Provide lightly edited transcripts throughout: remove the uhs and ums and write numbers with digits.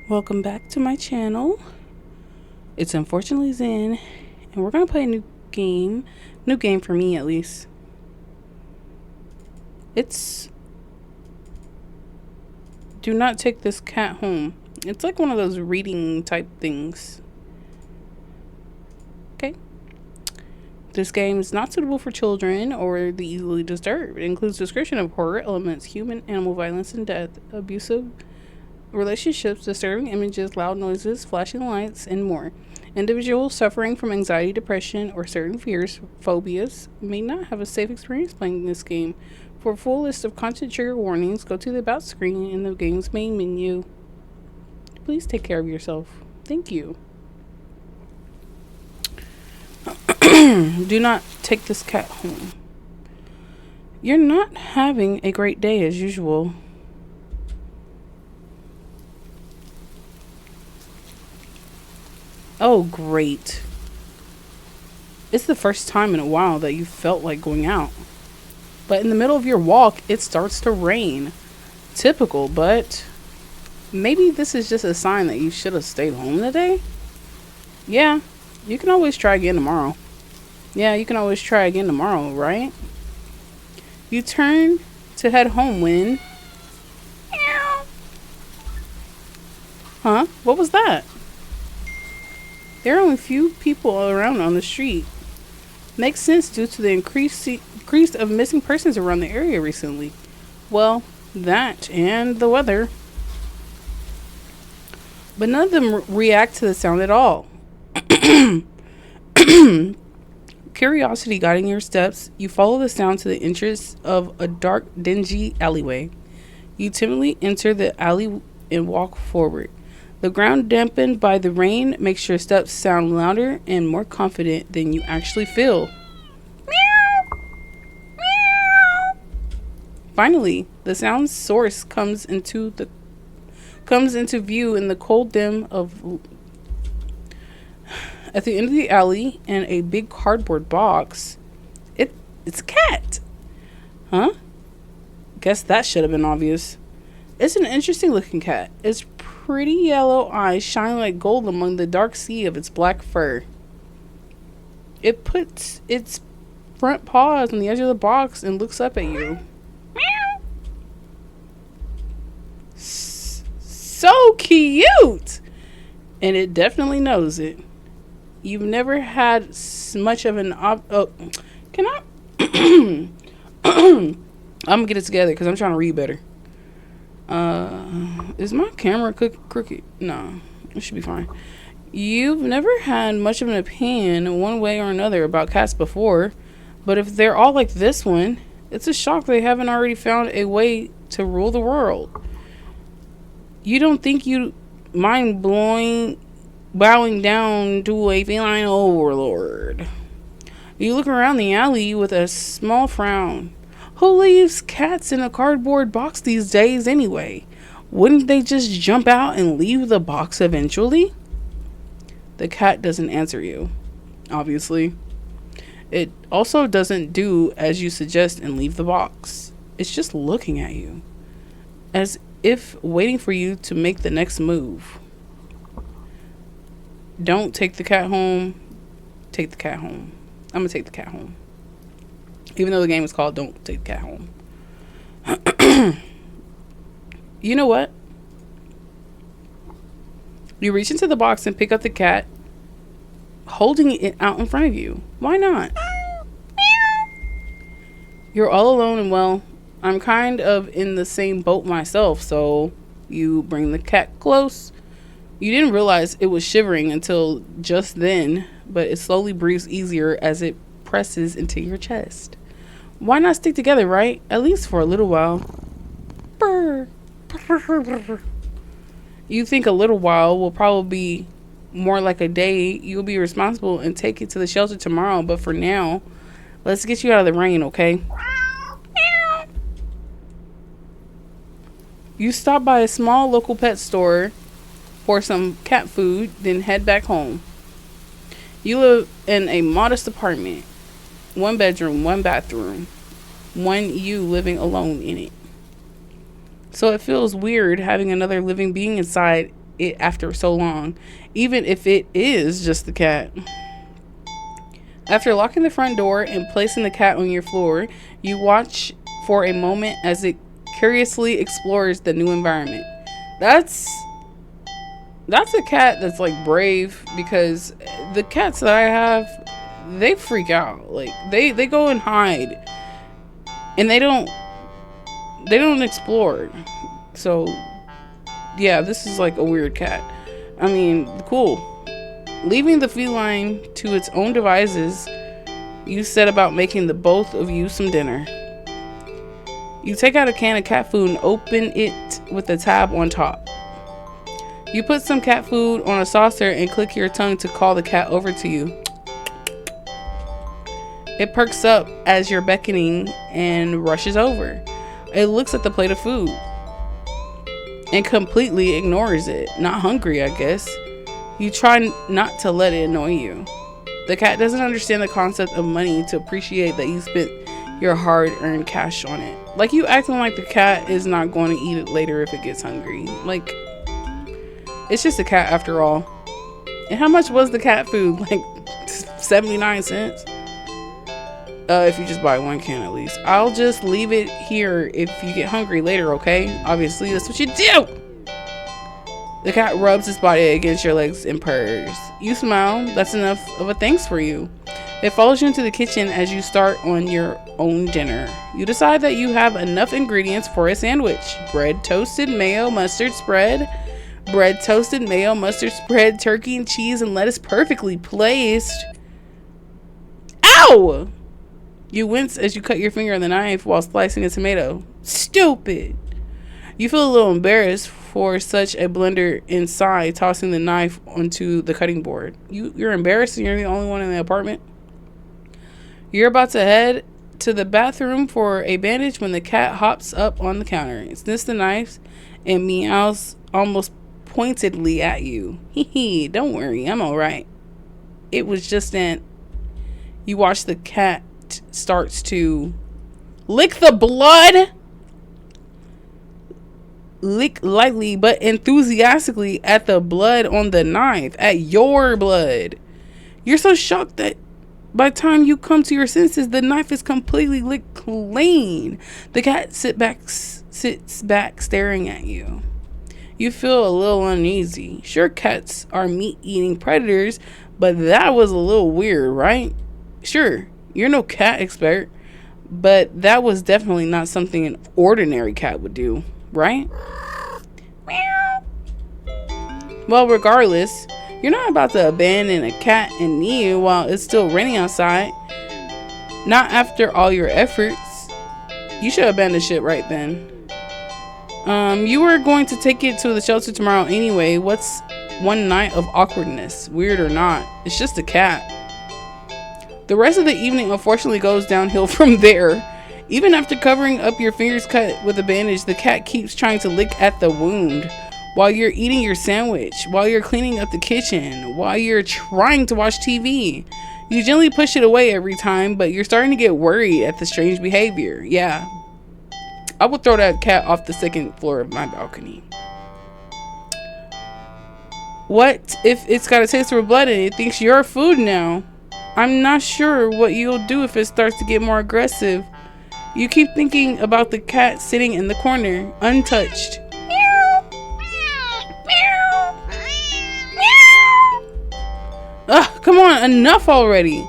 Welcome back to my channel. It's Unfortunately Zen, and we're gonna play a new game for me at least. It's Do Not Take This Cat Home. It's like one of those reading type things. Okay. This game is not suitable for children or the easily disturbed. It includes description of horror elements, human animal violence and death, abusive relationships, disturbing images, loud noises, flashing lights, and more. Individuals suffering from anxiety, depression, or certain fears, phobias, may not have a safe experience playing this game. For a full list of content trigger warnings, go to the About screen in the game's main menu. Please take care of yourself. Thank you. Do not take this cat home. You're not having a great day as usual. Oh, great. It's the first time in a while that you felt like going out. But in the middle of your walk, it starts to rain. Typical, but maybe this is just a sign that you should have stayed home today? Yeah, you can always try again tomorrow. Right? You turn to head home when... Huh? What was that? There are only few people around on the street. Makes sense due to the increase of missing persons around the area recently. Well, that and the weather. But none of them react to the sound at all. Curiosity guiding your steps, you follow the sound to the entrance of a dark, dingy alleyway. You timidly enter the alley and walk forward. The ground dampened by the rain makes your steps sound louder and more confident than you actually feel. Meow! Meow! Finally, the sound source comes into view in the cold dim of... At the end of the alley, in a big cardboard box, it's a cat. Huh? Guess that should have been obvious. It's an interesting looking cat. Its pretty yellow eyes shine like gold among the dark sea of its black fur. It puts its front paws on the edge of the box and looks up at you. Meow. So cute! And it definitely knows it. You've never had much of an can I? I'm gonna get it together because I'm trying to read better. Is my camera crooked? No, it should be fine. You've never had much of an opinion one way or another about cats before, but if they're all like this one, it's a shock they haven't already found a way to rule the world. You don't think you mind bowing down to a feline overlord. You look around the alley with a small frown. Who leaves cats in a cardboard box these days anyway? Wouldn't they just jump out and leave the box eventually? The cat doesn't answer you, obviously. It also doesn't do as you suggest and leave the box. It's just looking at you, as if waiting for you to make the next move. Don't take the cat home. Take the cat home. I'm gonna take the cat home. Even though the game is called Don't Take the Cat Home. You know what? You reach into the box and pick up the cat, holding it out in front of you. Why not? You're all alone and well, I'm kind of in the same boat myself, so you bring the cat close. You didn't realize it was shivering until just then, but it slowly breathes easier as it presses into your chest. Why not stick together, right? At least for a little while. Brr. You think a little while will probably be more like a day. You'll be responsible and take it to the shelter tomorrow, but for now, let's get you out of the rain, okay? You stop by a small local pet store for some cat food, then head back home. You live in a modest apartment. 1 bedroom, 1 bathroom. You living alone in it. So it feels weird having another living being inside it after so long, even if it is just the cat. After locking the front door and placing the cat on your floor, you watch for a moment as it curiously explores the new environment. That's a cat that's like brave, because the cats that I have, they freak out. Like they go and hide, and they don't explore. So yeah, this is like a weird cat. I mean, cool. Leaving the feline to its own devices, you set about making the both of you some dinner. You take out a can of cat food and open it with the tab on top. You put some cat food on a saucer and click your tongue to call the cat over to you. It perks up as you're beckoning and rushes over. It looks at the plate of food and completely ignores it. Not hungry, I guess. You try not to let it annoy you. The cat doesn't understand the concept of money to appreciate that you spent your hard-earned cash on it. Like, you acting like the cat is not going to eat it later if it gets hungry. Like, it's just a cat after all. And how much was the cat food? Like 79 cents? If you just buy one can at least. I'll just leave it here if you get hungry later, okay? Obviously, that's what you do! The cat rubs its body against your legs and purrs. You smile. That's enough of a thanks for you. It follows you into the kitchen as you start on your own dinner. You decide that you have enough ingredients for a sandwich. Bread, toasted, mayo, mustard spread. Bread, toasted, mayo, mustard spread, turkey and cheese and lettuce perfectly placed. Ow! You wince as you cut your finger on the knife while slicing a tomato. Stupid! You feel a little embarrassed for such a blunder inside, tossing the knife onto the cutting board. You're embarrassed and you're the only one in the apartment? You're about to head to the bathroom for a bandage when the cat hops up on the counter. It sniffs the knife and meows almost pointedly at you. Hee, don't worry, I'm alright. It was just you watch the cat starts to lick the blood. Lick lightly but enthusiastically at the blood on the knife, at your blood. You're so shocked that by the time you come to your senses, the knife is completely licked clean. The cat sits back staring at you. You feel a little uneasy. Sure, cats are meat-eating predators, but that was a little weird, right? Sure, you're no cat expert, but that was definitely not something an ordinary cat would do, right? Well, regardless, you're not about to abandon a cat in need while it's still raining outside. Not after all your efforts. You should abandon shit right then. You were going to take it to the shelter tomorrow anyway. What's one night of awkwardness? Weird or not, it's just a cat. The rest of the evening unfortunately goes downhill from there. Even after covering up your fingers cut with a bandage, the cat keeps trying to lick at the wound. While you're eating your sandwich, while you're cleaning up the kitchen, while you're trying to watch TV. You gently push it away every time, but you're starting to get worried at the strange behavior. Yeah, I would throw that cat off the second floor of my balcony. What if it's got a taste for blood and it thinks you're food now? I'm not sure what you'll do if it starts to get more aggressive. You keep thinking about the cat sitting in the corner, untouched. Ugh, come on, enough already.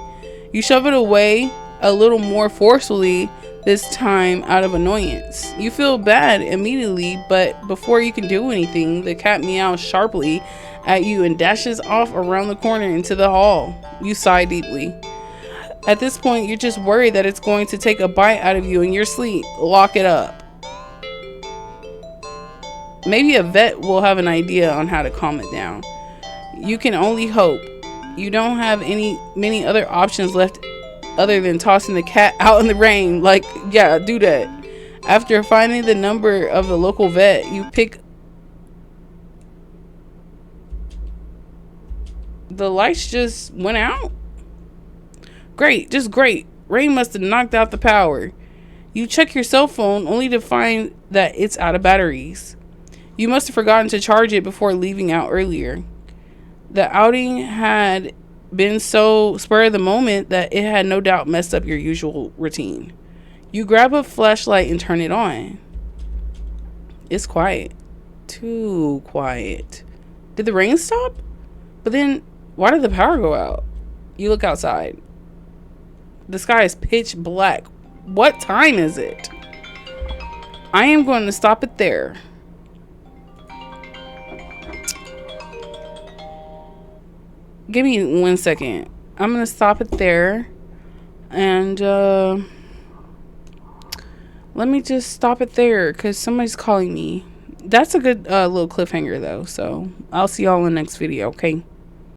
You shove it away a little more forcefully, this time out of annoyance. You feel bad immediately, but before you can do anything, the cat meows sharply at you and dashes off around the corner into the hall. You sigh deeply. At this point, you're just worried that it's going to take a bite out of you in your sleep. Lock it up. Maybe a vet will have an idea on how to calm it down. You can only hope. You don't have many other options left other than tossing the cat out in the rain. Like, yeah, do that. After finding the number of the local vet, you pick. The lights just went out? Great, just great. Rain must have knocked out the power. You check your cell phone only to find that it's out of batteries. You must have forgotten to charge it before leaving out earlier. The outing had been so spur of the moment that it had no doubt messed up your usual routine. You grab a flashlight and turn it on. It's quiet. Too quiet. Did the rain stop? But then, why did the power go out? You look outside. The sky is pitch black. What time is it? I am going to stop it there. Give me 1 second. I'm going to stop it there. And let me just stop it there because somebody's calling me. That's a good little cliffhanger though. So I'll see y'all in the next video. Okay.